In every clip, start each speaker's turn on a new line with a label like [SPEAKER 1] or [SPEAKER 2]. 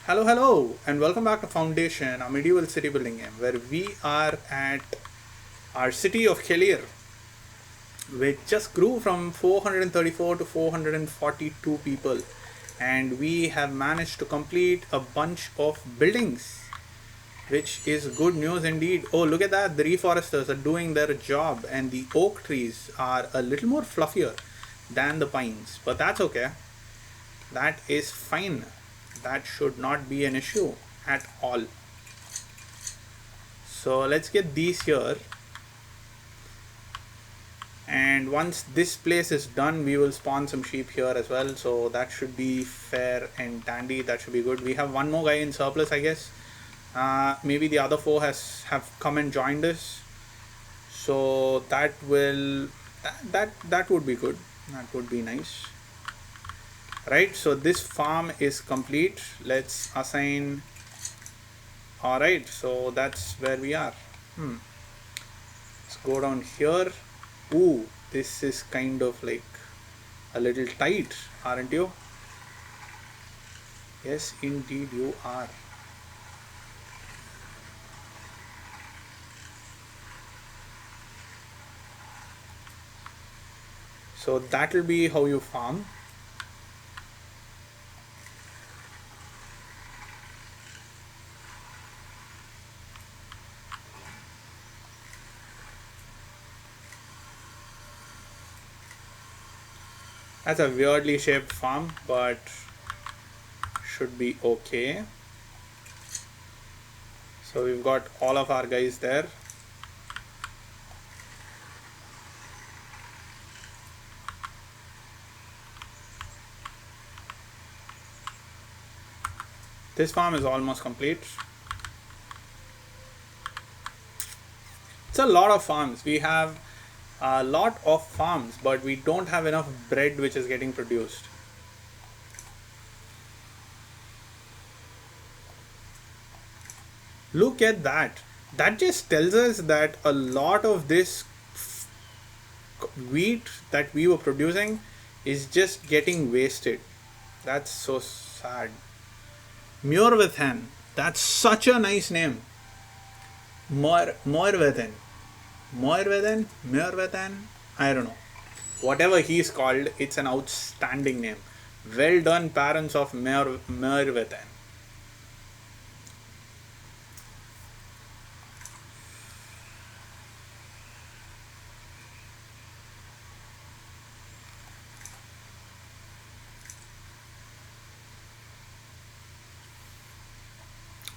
[SPEAKER 1] Hello, and welcome back to Foundation, a medieval city building game where we are at our city of Kellier, which just grew from 434 to 442 people, and we have managed to complete a bunch of buildings, which is good news indeed. Oh, look at that! The reforesters are doing their job, and the oak trees are a little more fluffier than the pines, but that's okay. That is fine. That should not be an issue at all. So let's get these here, and once this place is done we will spawn some sheep here as well, so that should be fair and dandy. That should be good. We have one more guy in surplus, I guess. Maybe the other four have come and joined us, so that would be good. That would be nice, right? So this farm is complete. Let's assign. All right, so that's where we are. Let's go down here. Ooh, this is kind of like a little tight, aren't you? Yes, indeed you are. So that'll be how you farm. That's a weirdly shaped farm, but should be okay. So we've got all of our guys there. This farm is almost complete. It's a lot of farms. We have a lot of farms, but we don't have enough bread which is getting produced. Look at that. That just tells us that a lot of this wheat that we were producing is just getting wasted. That's so sad. Muirwithan. That's such a nice name. Moirwithan. Muirwithan? I don't know. Whatever he's called, it's an outstanding name. Well done, parents of Muirwithan.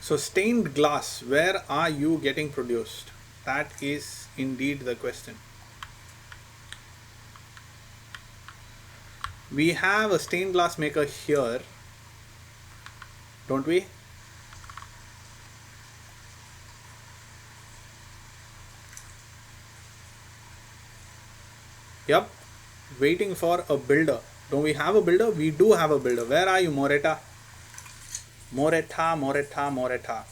[SPEAKER 1] So stained glass, where are you getting produced? That is indeed the question. We have a stained glass maker here, don't we? Yep, waiting for a builder. Don't we have a builder? We do have a builder. Where are you, Moreta? Moreta.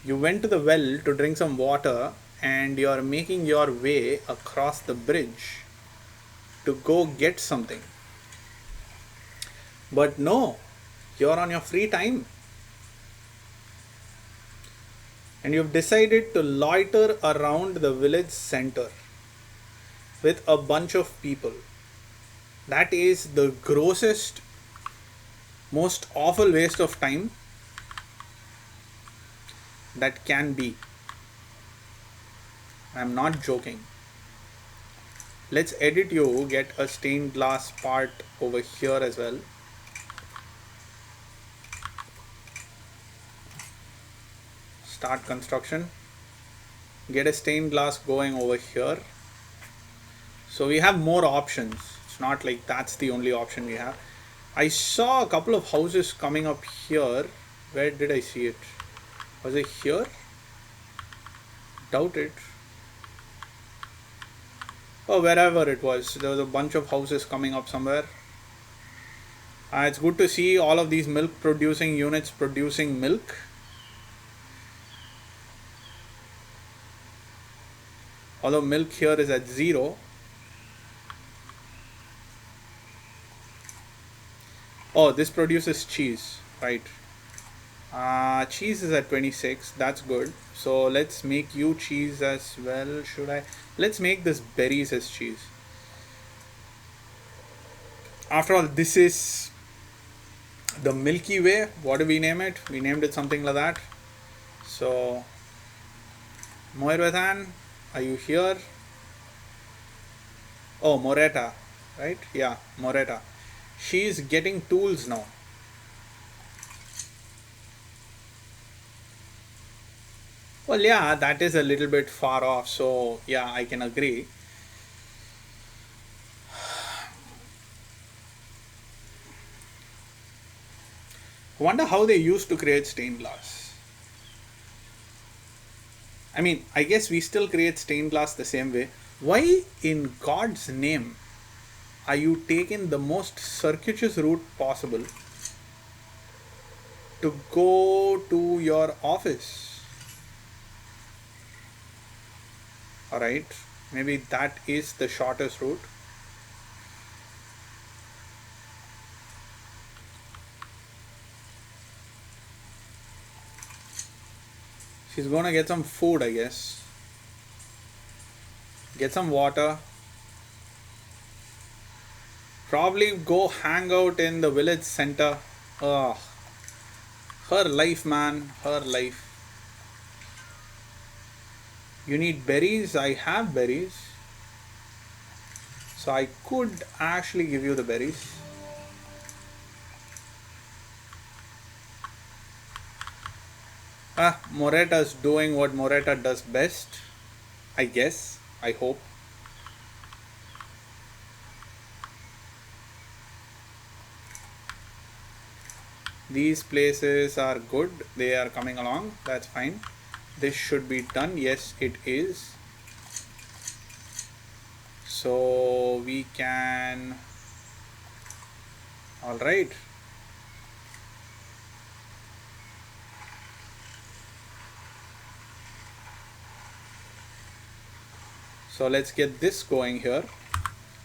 [SPEAKER 1] You went to the well to drink some water and you're making your way across the bridge to go get something. But no, you're on your free time. And you've decided to loiter around the village center with a bunch of people. That is the grossest, most awful waste of time that can be. I'm not joking. Let's edit you, get a stained glass part over here as well. Start construction. Get a stained glass going over here. So we have more options. It's not like that's the only option we have. I saw a couple of houses coming up here. Where did I see it? Was it here? Doubt it. Oh, wherever it was. There was a bunch of houses coming up somewhere. It's good to see all of these milk producing units producing milk. Although milk here is at 0. Oh, this produces cheese, right? Cheese is at 26. That's good. So let's make you cheese as well. Should I? Let's make this berries as cheese. After all, this is the Milky Way. What do we name it? We named it something like that. So, Moirvethan, are you here? Oh, Moreta, right? Yeah, Moreta. She's getting tools now. Well, yeah, that is a little bit far off. So, yeah, I can agree. Wonder how they used to create stained glass. I mean, I guess we still create stained glass the same way. Why, in God's name, are you taking the most circuitous route possible to go to your office? Alright, maybe that is the shortest route. She's gonna get some food, I guess. Get some water. Probably go hang out in the village center. Ugh. Her life, man. Her life. You need berries? I have berries. So I could actually give you the berries. Moreta's doing what Moreta does best. I guess. I hope. These places are good. They are coming along. That's fine. This should be done. Yes, it is. So we can... Alright. So let's get this going here.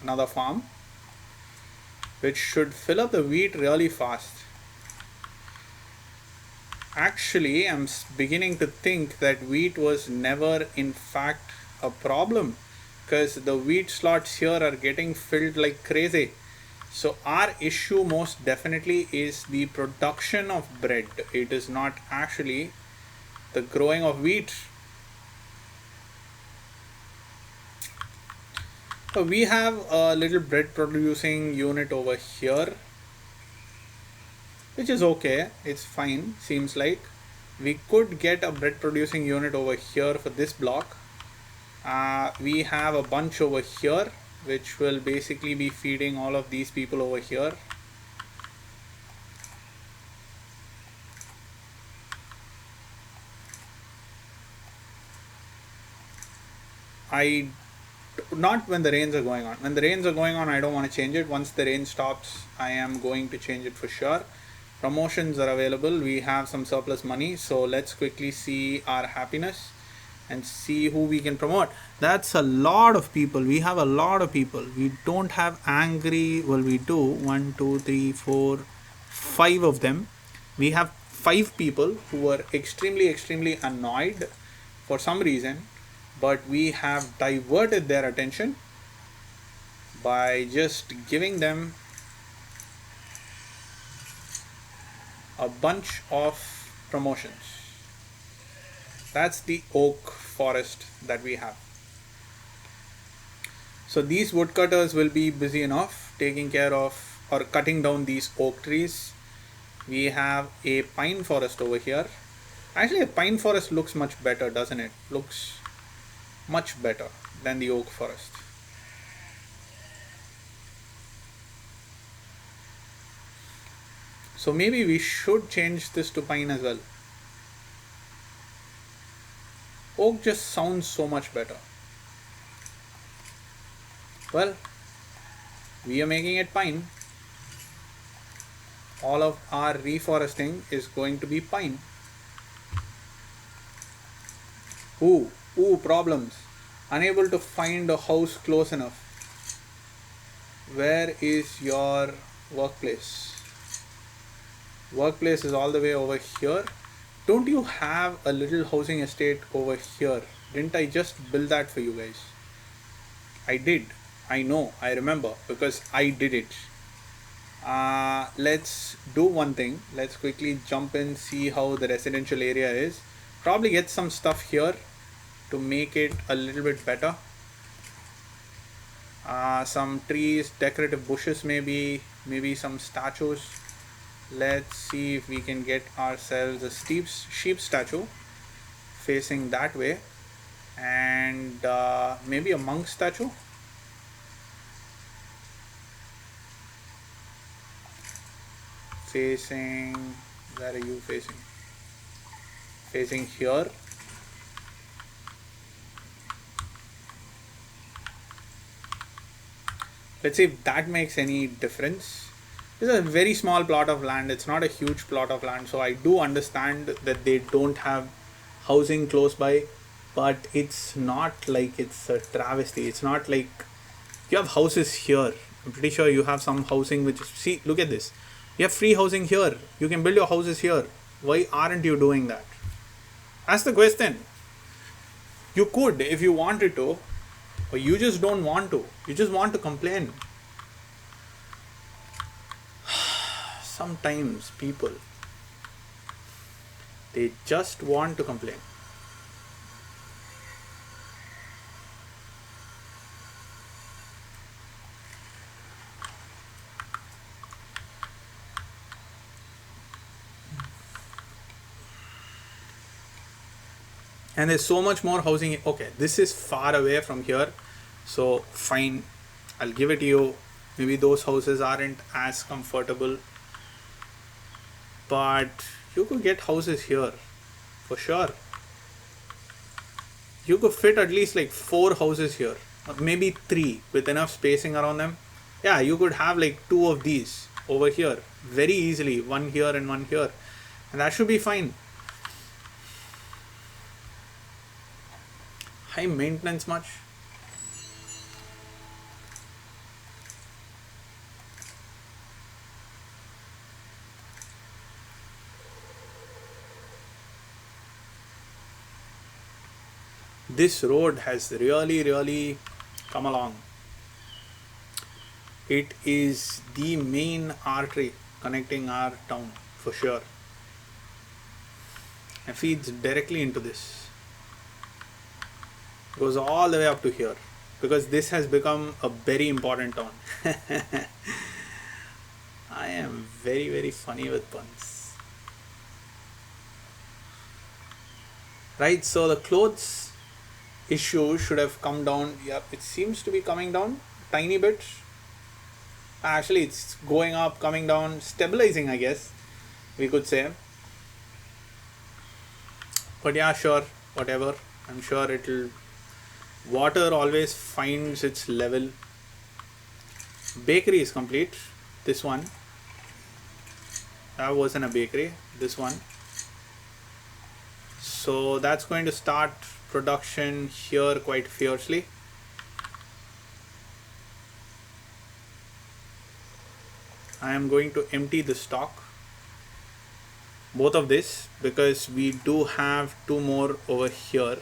[SPEAKER 1] Another farm, which should fill up the wheat really fast. Actually, I'm beginning to think that wheat was never in fact a problem, because the wheat slots here are getting filled like crazy. So our issue most definitely is the production of bread. It is not actually the growing of wheat. So we have a little bread producing unit over here, which is okay. It's fine. Seems like we could get a bread producing unit over here for this block. We have a bunch over here, which will basically be feeding all of these people over here. Not when the rains are going on. When the rains are going on, I don't want to change it. Once the rain stops, I am going to change it for sure. Promotions are available. We have some surplus money. So let's quickly see our happiness and see who we can promote. That's a lot of people. We have a lot of people. We don't have angry. Well, we do. 1, 2, 3, 4, 5 of them. We have 5 people who are extremely annoyed for some reason. But we have diverted their attention by just giving them a bunch of promotions. That's the oak forest that we have. So these woodcutters will be busy enough taking care of or cutting down these oak trees. We have a pine forest over here. Actually, a pine forest looks much better, doesn't it? Looks much better than the oak forest. So maybe we should change this to pine as well. Oak just sounds so much better. Well, we are making it pine. All of our reforesting is going to be pine. Ooh, problems. Unable to find a house close enough. Where is your workplace? Workplace is all the way over here. Don't you have a little housing estate over here? Didn't I just build that for you guys? I did. I know. I remember because I did it. Let's do one thing. Let's quickly jump in, see how the residential area is. Probably get some stuff here to make it a little bit better. Some trees, decorative bushes, maybe some statues. Let's see if we can get ourselves a sheep statue facing that way, and maybe a monk statue. Facing, where are you facing? Facing here. Let's see if that makes any difference. This is a very small plot of land. It's not a huge plot of land. So I do understand that they don't have housing close by, but it's not like it's a travesty. It's not like you have houses here. I'm pretty sure you have some housing which is, see, look at this. You have free housing here. You can build your houses here. Why aren't you doing that? Ask the question. You could if you wanted to, but you just don't want to. You just want to complain. Sometimes people, they just want to complain. And there's so much more housing. Okay, this is far away from here, so fine, I'll give it to you. Maybe those houses aren't as comfortable, but you could get houses here for sure. You could fit at least like 4 houses here, or maybe 3 with enough spacing around them. Yeah, you could have like 2 of these over here very easily, one here and one here, and that should be fine. High maintenance much? This road has really come along. It is the main artery connecting our town for sure, and feeds directly into this. Goes all the way up to here because this has become a very important town. I am very funny with puns. Right, so the clothes issue should have come down. Yep, it seems to be coming down tiny bit. Actually, it's going up, coming down, stabilizing, I guess we could say. But yeah, sure, whatever. I'm sure it'll. Water always finds its level. Bakery is complete. This one. That wasn't a bakery. This one. So that's going to start production here quite fiercely. I am going to empty the stock. Both of this, because we do have 2 more over here,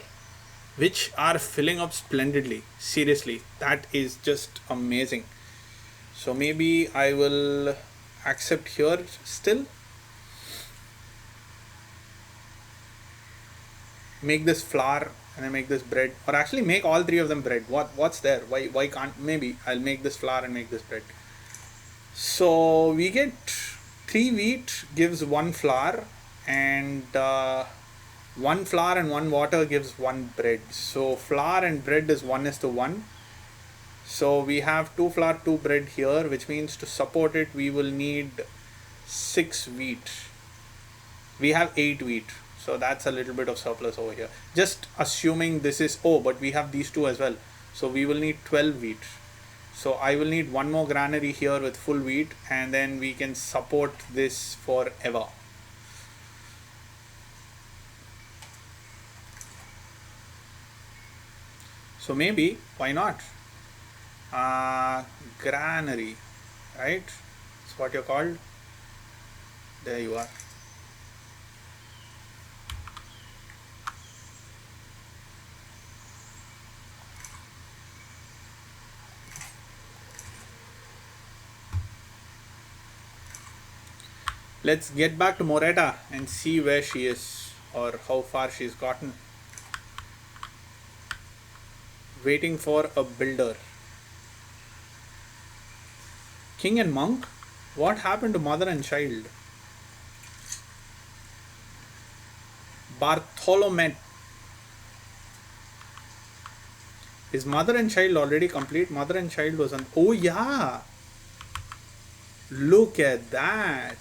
[SPEAKER 1] which are filling up splendidly. Seriously, that is just amazing. So maybe I will accept here still. Make this flour and then make this bread, or actually make all 3 of them bread. What's there? Why can't? Maybe I'll make this flour and make this bread. So we get 3 wheat gives 1 flour, and 1 flour and 1 water gives 1 bread. So flour and bread is 1:1. So we have 2 flour, 2 bread here, which means to support it we will need 6 wheat. We have 8 wheat, so that's a little bit of surplus over here. Just assuming this is, oh, but we have these 2 as well, so we will need 12 wheat. So I will need 1 more granary here with full wheat, and then we can support this forever. So maybe, why not? Granary, right? That's what you're called. There you are. Let's get back to Moretta and see where she is or how far she's gotten. Waiting for a builder. King and monk? What happened to mother and child? Bartholomew. Is mother and child already complete? Mother and child was on. Oh yeah! Look at that!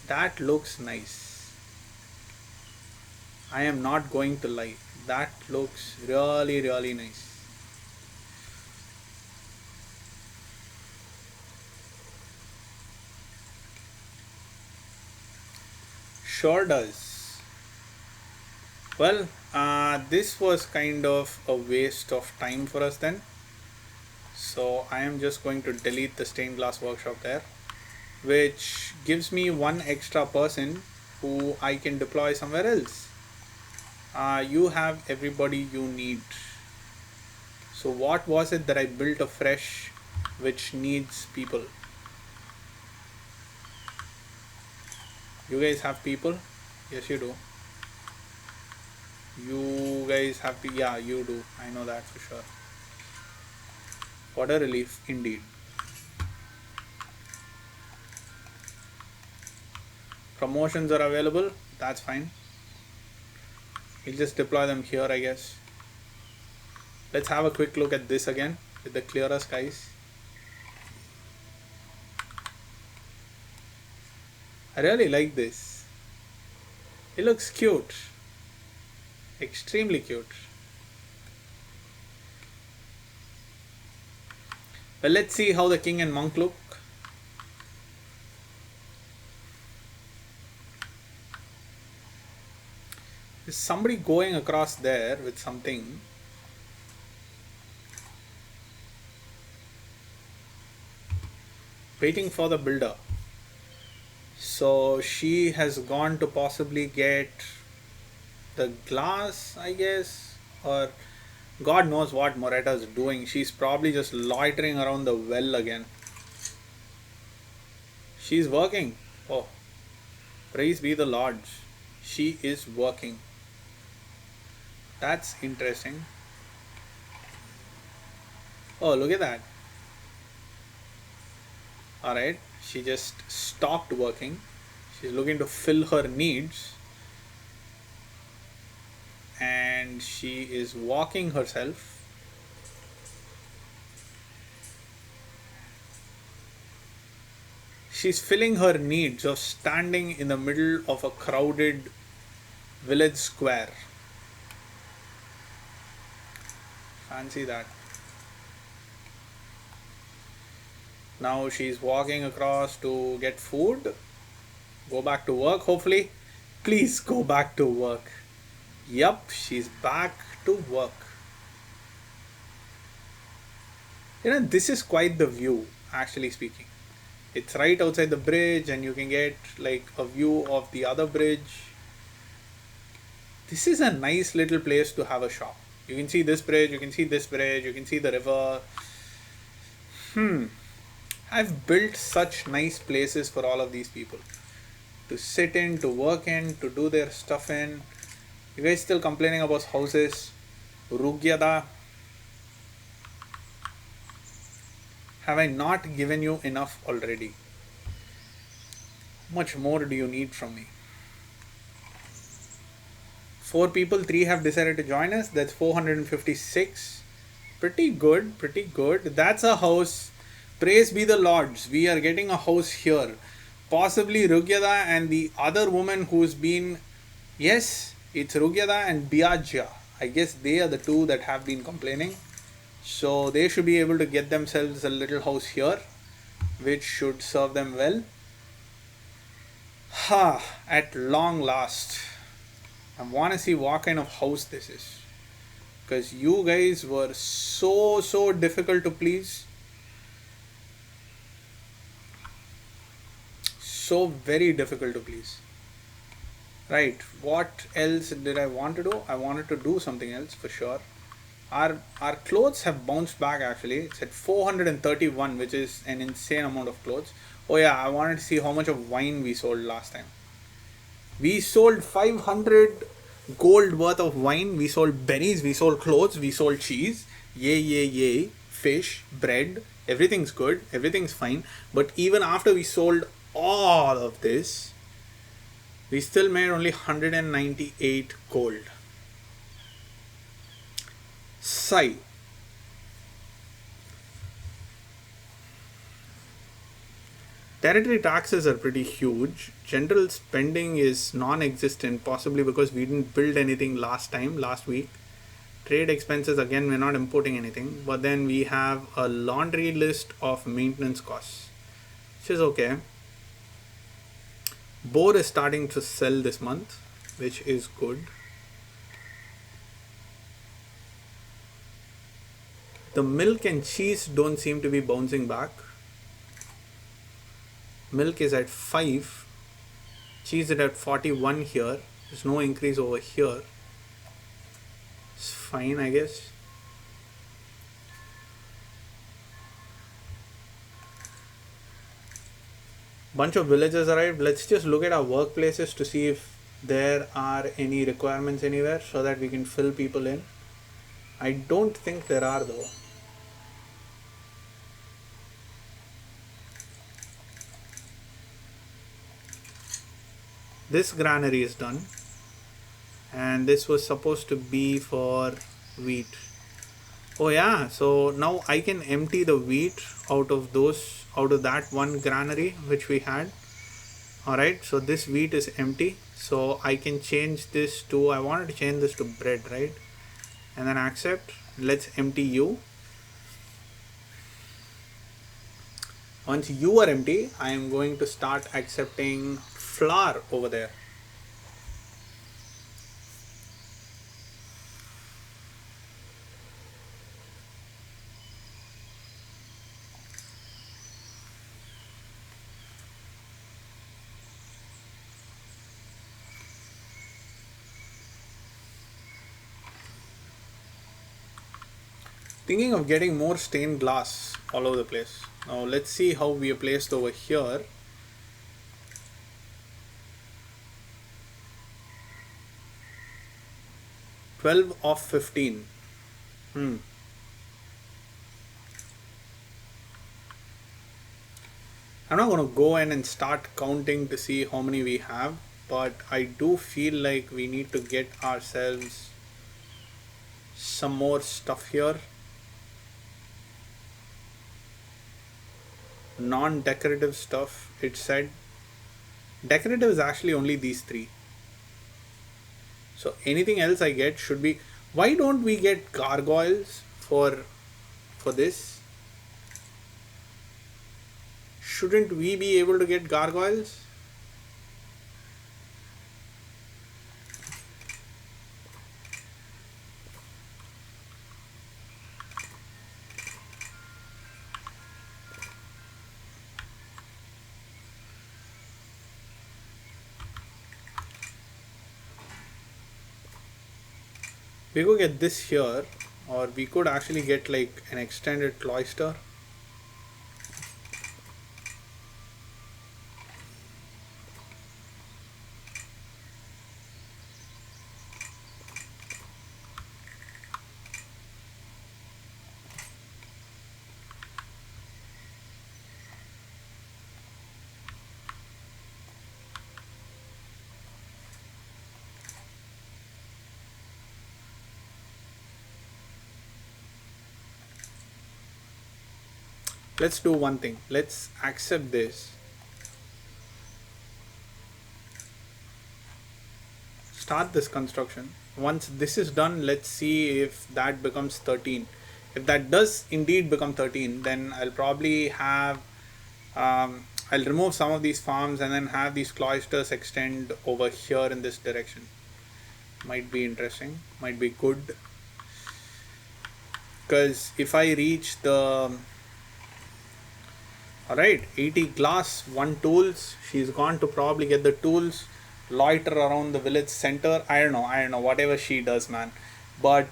[SPEAKER 1] That looks nice. I am not going to lie. That looks really, really nice. Sure does. Well, this was kind of a waste of time for us then. So I am just going to delete the stained glass workshop there, which gives me one extra person who I can deploy somewhere else. You have everybody you need. So what was it that I built afresh which needs people? You guys have people? Yes, you do. You guys have people? Yeah, you do. I know that for sure. What a relief indeed. Promotions are available. That's fine. We'll just deploy them here, I guess. Let's have a quick look at this again with the clearer skies. I really like this. It looks cute. Extremely cute. Well, let's see how the king and monk look. There's somebody going across there with something. Waiting for the builder. So she has gone to possibly get the glass, I guess, or God knows what Moretta is doing. She's probably just loitering around the well again. She's working. Oh, praise be the Lord. She is working. That's interesting. Oh, look at that. Alright, she just stopped working. She's looking to fill her needs. And she is walking herself. She's filling her needs of standing in the middle of a crowded village square. Fancy that. Now she's walking across to get food. Go back to work, hopefully. Please go back to work. Yup, she's back to work. You know, this is quite the view, actually speaking. It's right outside the bridge and you can get like a view of the other bridge. This is a nice little place to have a shop. You can see this bridge, you can see this bridge, you can see the river. I've built such nice places for all of these people to sit in, to work in, to do their stuff in. You guys still complaining about houses? Rugyada. Have I not given you enough already? How much more do you need from me? 4 people, 3 have decided to join us. That's 456. Pretty good, pretty good. That's a house. Praise be the Lords. We are getting a house here. Possibly Rugyada and the other woman who's been... Yes, it's Rugyada and Biaggia. I guess they are the 2 that have been complaining. So they should be able to get themselves a little house here, which should serve them well. At long last. I want to see what kind of house this is. because you guys were so difficult to please. So very difficult to please. Right, what else did I want to do? I wanted to do something else for sure. Our clothes have bounced back actually. It's at 431, which is an insane amount of clothes. Oh yeah, I wanted to see how much of wine we sold last time. We sold 500 gold worth of wine. We sold berries, we sold clothes, we sold cheese. Yay, fish, bread. Everything's good, everything's fine. But even after we sold all of this, we still made only 198 gold. Sigh. Territory taxes are pretty huge. General spending is non-existent, possibly because we didn't build anything last week. Trade expenses, again, we're not importing anything. But then we have a laundry list of maintenance costs, which is okay. Boar is starting to sell this month, which is good. The milk and cheese don't seem to be bouncing back. Milk is at 5. Cheese is at 41 here. There's no increase over here. It's fine, I guess. Bunch of villagers arrived. Let's just look at our workplaces to see if there are any requirements anywhere so that we can fill people in. I don't think there are though. This granary is done, and this was supposed to be for wheat. Oh yeah, so now I can empty the wheat out of that one granary which we had. Alright, so this wheat is empty, so I can change this to, I wanted to change this to bread, right? And then accept. Let's empty you. Once you are empty, I am going to start accepting flour over there. Thinking of getting more stained glass all over the place. Now let's see how we are placed over here. "12 of 15. I'm not going to go in and start counting to see how many we have, but I do feel like we need to get ourselves some more stuff here. Non-decorative stuff, it said. Decorative is actually only these 3. So anything else I get should be... Why don't we get gargoyles for this? Shouldn't we be able to get gargoyles? We could get this here, or we could actually get like an extended cloister. Let's do one thing. Let's accept this. Start this construction. Once this is done, let's see if that becomes 13. If that does indeed become 13, then I'll probably have... I'll remove some of these farms and then have these cloisters extend over here in this direction. Might be interesting. Might be good. because if I reach the alright 80 glass, 1 tools, she's gone to probably get the tools, loiter around the village center. I don't know, whatever she does, man. But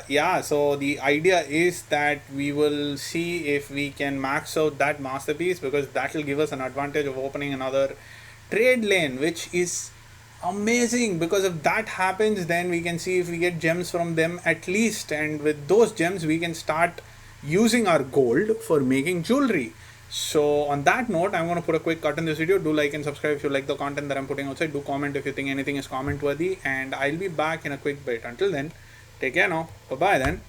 [SPEAKER 1] yeah, so the idea is that we will see if we can max out that masterpiece, because that will give us an advantage of opening another trade lane, which is amazing. Because if that happens, then we can see if we get gems from them at least, and with those gems we can start using our gold for making jewelry. So on that note, I'm going to put a quick cut in this video. Do like and subscribe if you like the content that I'm putting outside. Do comment if you think anything is comment worthy, and I'll be back in a quick bit. Until then, take care now. Bye bye then.